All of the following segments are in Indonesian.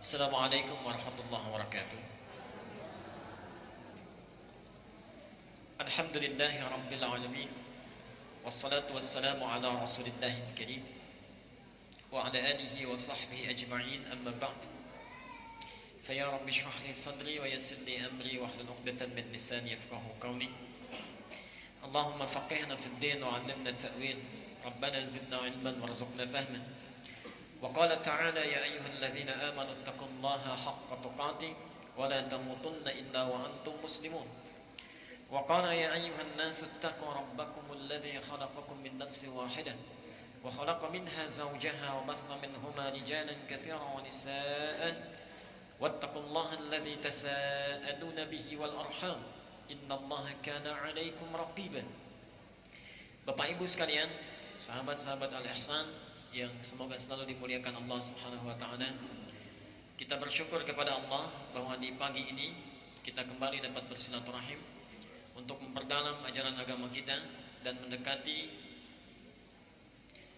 Assalamualaikum warahmatullahi wabarakatuh. Alhamdulillahi rabbil alamin. Wassalatu wassalamu ala rasulillahil karim wa ala alihi wa sahbihi ajma'in, amma ba'd. Faya rabbi shrah li sadri wa yassir li amri wahlul 'uqdatam min lisani yafqahu qawli. Allahumma faqihna fid din wa 'allimna ta'wil. Rabbana zidna 'ilman warzuqna fahman. وقال تعالى يا أيها الذين آمنوا اتقوا الله حق تقاته ولا تموتن إلا وأنتم مسلمون وقال يا أيها الناس اتقوا ربكم الذي خلقكم من نفس واحدة وخلق منها زوجها وبث منهما رجالا كثيرا ونساء واتقوا الله الذي تساءلون به والأرحام إن الله كان عليكم رقيبا. Bapak Ibu sekalian, sahabat-sahabat Al-Ihsan yang semoga selalu dimuliakan Allah Subhanahu wa taala. Kita bersyukur kepada Allah bahwa di pagi ini kita kembali dapat bersilaturahim untuk memperdalam ajaran agama kita dan mendekati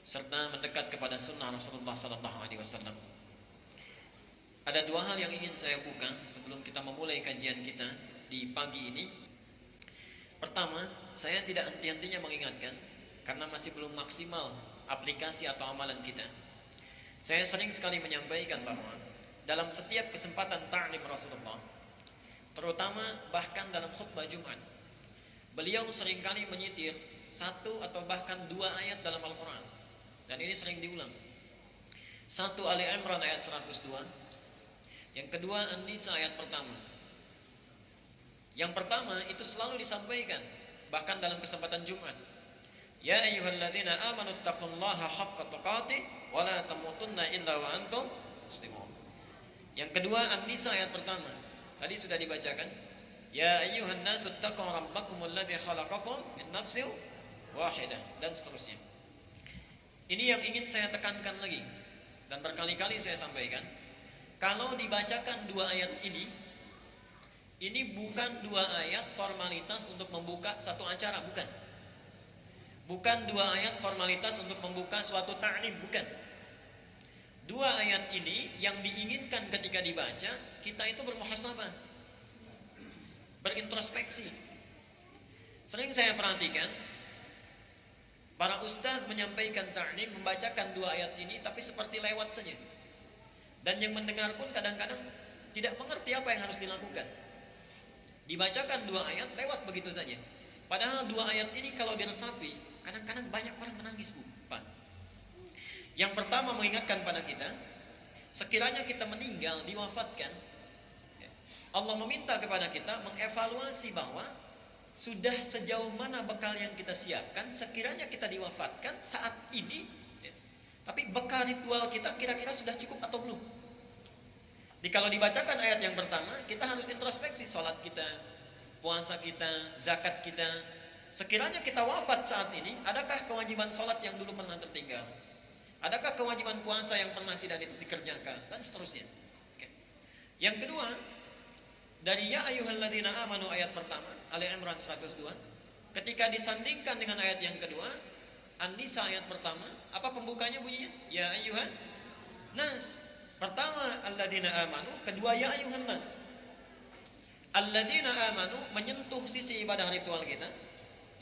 serta mendekat kepada sunnah Rasulullah sallallahu alaihi wasallam. Ada dua hal yang ingin saya buka sebelum kita memulai kajian kita di pagi ini. Pertama, saya tidak henti-hentinya mengingatkan karena masih belum maksimal aplikasi atau amalan kita. Saya sering sekali menyampaikan bahwa dalam setiap kesempatan ta'lim Rasulullah, terutama bahkan dalam khutbah Jumat, beliau seringkali menyitir satu atau bahkan dua ayat dalam Al-Quran. Dan ini sering diulang. Satu Ali Imran ayat 102, yang kedua An-Nisa ayat pertama. Yang pertama itu selalu disampaikan bahkan dalam kesempatan Jumat. Ya ayyuhalladzina amanu taqullaha haqqa tuqatih wa la tamutunna illa wa antum muslimun. Yang kedua An-Nisa ayat pertama. Tadi sudah dibacakan. Ya ayyuhan nasu taqu rabbakumul ladzi khalaqakum min nafsin wahidah dan seterusnya. Ini yang ingin saya tekankan lagi dan berkali-kali saya sampaikan. Kalau dibacakan dua ayat ini bukan dua ayat formalitas untuk membuka satu acara, bukan. Bukan dua ayat formalitas untuk membuka suatu ta'lim, bukan. Dua ayat ini yang diinginkan ketika dibaca, kita itu bermuhasabah, berintrospeksi. Sering saya perhatikan para ustaz menyampaikan ta'lim, membacakan dua ayat ini tapi seperti lewat saja. Dan yang mendengar pun kadang-kadang tidak mengerti apa yang harus dilakukan. Dibacakan dua ayat lewat begitu saja. Padahal dua ayat ini kalau diresapi, kadang-kadang banyak orang menangis, Bu. Pak. Yang pertama mengingatkan pada kita, sekiranya kita meninggal, diwafatkan, Allah meminta kepada kita mengevaluasi bahwa sudah sejauh mana bekal yang kita siapkan sekiranya kita diwafatkan saat ini, tapi bekal ritual kita kira-kira sudah cukup atau belum. Jadi kalau dibacakan ayat yang pertama, kita harus introspeksi sholat kita, puasa kita, zakat kita. Sekiranya kita wafat saat ini, adakah kewajiban sholat yang dulu pernah tertinggal? Adakah kewajiban puasa yang pernah tidak dikerjakan? Dan seterusnya. Oke. Yang kedua, dari Ya ayyuhalladzina amanu ayat pertama, Ali Imran 102, ketika disandingkan dengan ayat yang kedua, An-Nisa ayat pertama, apa pembukanya bunyinya? Ya ayyuhan nas. Pertama alladzina amanu, kedua ya ayyuhan nas. Alladzina amanu menyentuh sisi ibadah ritual kita.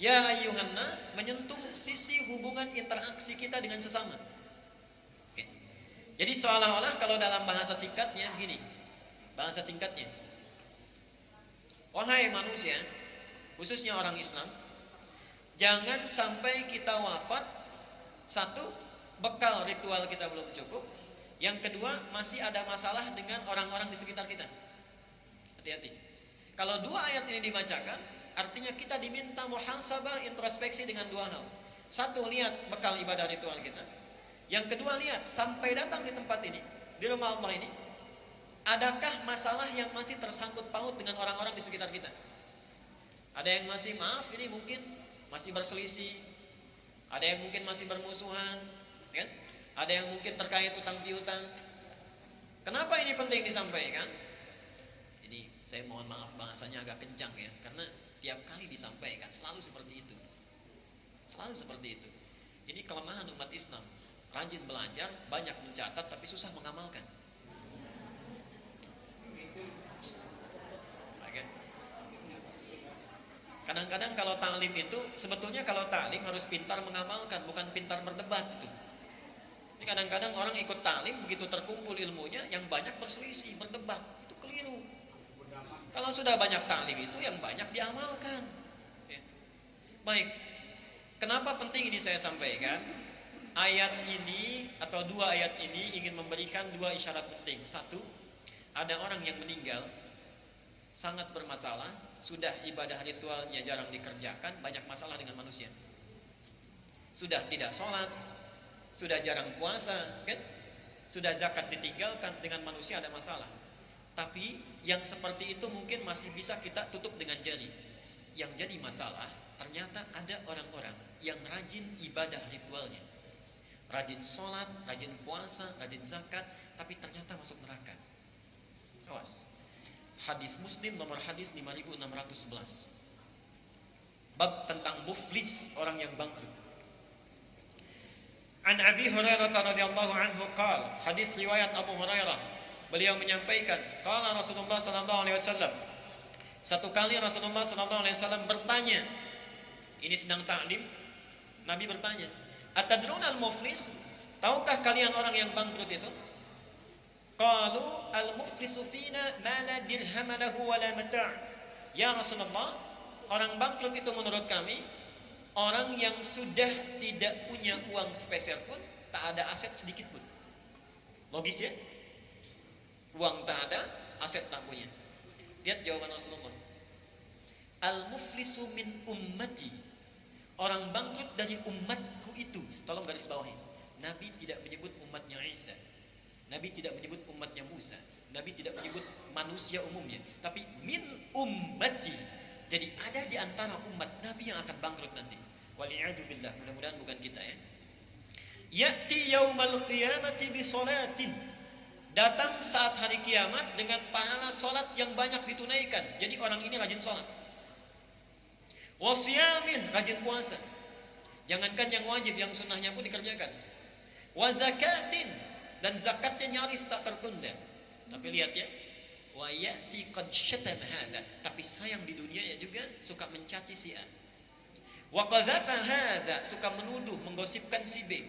Ya ayyuhan nas menyentuh sisi hubungan interaksi kita dengan sesama. Oke. Jadi seolah-olah kalau dalam bahasa singkatnya gini. Bahasa singkatnya. Wahai manusia, khususnya orang Islam, jangan sampai kita wafat, satu, bekal ritual kita belum cukup. Yang kedua, masih ada masalah dengan orang-orang di sekitar kita. Hati-hati. Kalau dua ayat ini dibacakan, artinya kita diminta muhasabah, introspeksi dengan dua hal. Satu, lihat bekal ibadah ritual kita. Yang kedua, lihat sampai datang di tempat ini, di rumah Allah ini, adakah masalah yang masih tersangkut paut dengan orang-orang di sekitar kita? Ada yang masih, maaf ini mungkin masih berselisih, ada yang mungkin masih bermusuhan, kan? Ada yang mungkin terkait utang piutang. Kenapa ini penting disampaikan? Ini saya mohon maaf bahasanya agak kencang ya, karena tiap kali disampaikan selalu seperti itu. Selalu seperti itu. Ini kelemahan umat Islam. Rajin belajar, banyak mencatat tapi susah mengamalkan. Kadang-kadang kalau ta'lim itu, sebetulnya kalau ta'lim harus pintar mengamalkan, bukan pintar berdebat itu. Ini kadang-kadang orang ikut ta'lim, begitu terkumpul ilmunya, yang banyak berselisih, berdebat, itu keliru. Kalau sudah banyak ta'lim itu, yang banyak diamalkan. Ya. Baik, kenapa penting ini saya sampaikan? Ayat ini atau dua ayat ini ingin memberikan dua isyarat penting. Satu, ada orang yang meninggal sangat bermasalah, sudah ibadah ritualnya jarang dikerjakan, banyak masalah dengan manusia. Sudah tidak sholat, sudah jarang puasa, kan? Sudah zakat ditinggalkan, dengan manusia ada masalah. Tapi yang seperti itu mungkin masih bisa kita tutup dengan jari. Yang jadi masalah, ternyata ada orang-orang yang rajin ibadah ritualnya, rajin sholat, rajin puasa, rajin zakat, tapi ternyata masuk neraka. Awas. Hadis Muslim nomor hadis 5611. Bab tentang muflis, orang yang bangkrut. An Abi Hurairah radhiyallahu anhu qala, hadis riwayat Abu Hurairah, beliau menyampaikan, qala Rasulullah sallallahu alaihi wasallam. Satu kali Rasulullah sallallahu alaihi wasallam bertanya, ini sedang ta'lim, Nabi bertanya, atadrunal muflis? Tahukah kalian orang yang bangkrut itu? Qalu al-muflisu fina ma la dirham lahu wa la mata'. Ya Rasulullah, orang bangkrut itu menurut kami orang yang sudah tidak punya uang sepeser pun, tak ada aset sedikit pun. Logis ya? Uang tak ada, aset tak punya. Lihat jawaban Rasulullah. Al-muflisu min ummati. Orang bangkrut dari umatku itu. Tolong garis bawahi. Nabi tidak menyebut umatnya Isa. Nabi tidak menyebut umatnya Musa. Nabi tidak menyebut manusia umumnya. Tapi min ummati. Jadi ada di antara umat Nabi yang akan bangkrut nanti. Waliyadzubillah. Mudah-mudahan bukan kita ya. Ya'ti yaumal qiyamati bi sholatin. Datang saat hari kiamat dengan pahala solat yang banyak ditunaikan. Jadi orang ini rajin solat. Wasiyamin, rajin puasa. Jangankan yang wajib, yang sunnahnya pun dikerjakan. Wazakatin, dan zakatnya nyaris tak tertunda. Tapi lihat ya, wa ya'ti qad syatama hadza. Tapi sayang di dunia ya juga suka mencaci si A. Wa qadhafa hadza, suka menuduh, menggosipkan si B.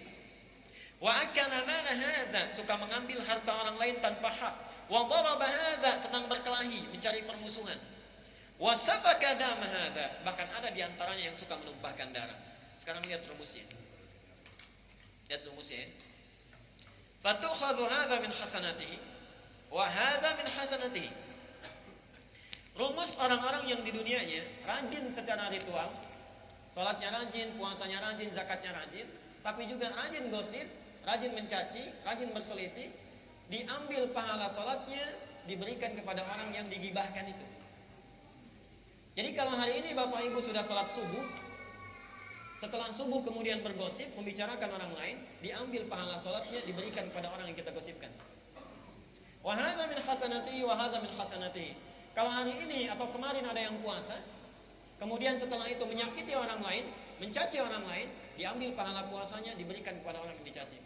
Wa akala mala hadza, suka mengambil harta orang lain tanpa hak. Wa daraba hadza, senang berkelahi, mencari permusuhan. Wa safaka dama hadza, bahkan ada di antaranya yang suka menumpahkan darah. Sekarang lihat rumusnya. Lihat rumusnya. Fatukhadhu hadza min hasanatihi wa hadza min hasanatihi. Rumus orang-orang yang di dunianya rajin secara ritual, salatnya rajin, puasanya rajin, zakatnya rajin, tapi juga rajin gosip, rajin mencaci, rajin berselisih, diambil pahala salatnya, diberikan kepada orang yang digibahkan itu. Jadi kalau hari ini Bapak Ibu sudah salat subuh, setelah subuh kemudian bergosip, membicarakan orang lain, diambil pahala salatnya, diberikan kepada orang yang kita gosipkan. Wa hadza min hasanatihi wa hadza min hasanatihi. Kalau hari ini atau kemarin ada yang puasa, kemudian setelah itu menyakiti orang lain, mencaci orang lain, diambil pahala puasanya, diberikan kepada orang yang dicaci.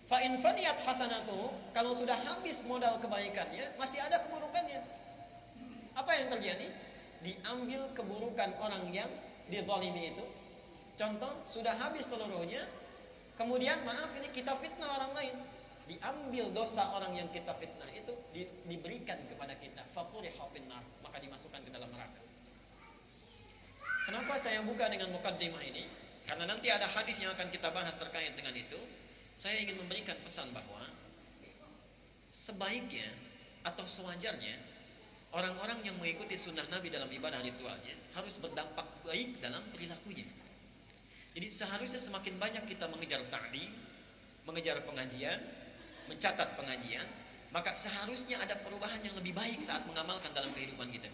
Fa in faniyat hasanatuhu, kalau sudah habis modal kebaikannya, masih ada keburukannya. Apa yang terjadi? Diambil keburukan orang yang dizalimi itu. Contoh, sudah habis seluruhnya, kemudian maaf ini kita fitnah orang lain, diambil dosa orang yang kita fitnah itu, diberikan kepada kita, faturiha finnar, maka dimasukkan ke dalam neraka. Kenapa saya buka dengan mukaddimah ini? Karena nanti ada hadis yang akan kita bahas terkait dengan itu. Saya ingin memberikan pesan bahwa sebaiknya atau sewajarnya orang-orang yang mengikuti sunnah Nabi dalam ibadah ritualnya harus berdampak baik dalam perilakunya. Jadi seharusnya semakin banyak kita mengejar ta'lim, mengejar pengajian, mencatat pengajian, maka seharusnya ada perubahan yang lebih baik saat mengamalkan dalam kehidupan kita.